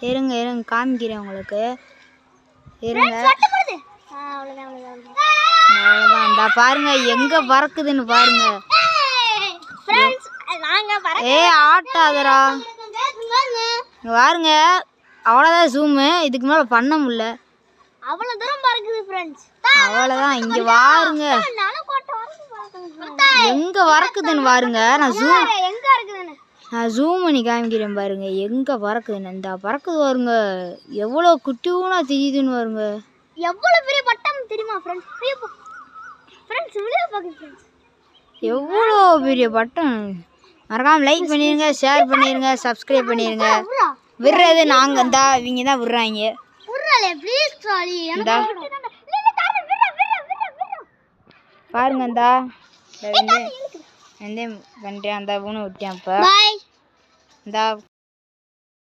இருங்க இருங்க காமிக்கிறேன் உங்களுக்கு. இருங்க. அவ்வளோதான். இந்த பாருங்க எங்க பறக்குதுன்னு பாருங்க. ஆட்டாதரா பாருங்க. அவ்வளோதான் ஜூமு. இதுக்கு மேலே பண்ண முடியல. அவ்வளோ தூரம் பறக்குது ஃப்ரெண்ட்ஸ். அவ்வளோதான். இங்கே பாருங்க எங்க பறக்குதுன்னு பாருங்க. நான் ஜூம் பண்ணி காமிக்கிறேன் பாருங்க எங்க பறக்குதுன்னு. இந்த பறக்குது பாருங்க. எவ்வளோ குட்டியூனா தெரியுதுன்னு பாருங்க. எவ்வளோ பெரிய பட்டம் தெரியுமா ஃப்ரெண்ட்ஸ்? எவ்வளோ பெரிய பட்டம். மறக்காம லைக் பண்ணிடுங்க, ஷேர் பண்ணிடுங்க, சப்ஸ்கிரைப் பண்ணிடுங்க. விடுறது நாங்கள் இந்தா இவங்க தான் விடுறாங்க. பாருங்க இந்தா வந்து பண்ணுறேன். அந்த ஊனை விட்டேன். இப்போ இந்தா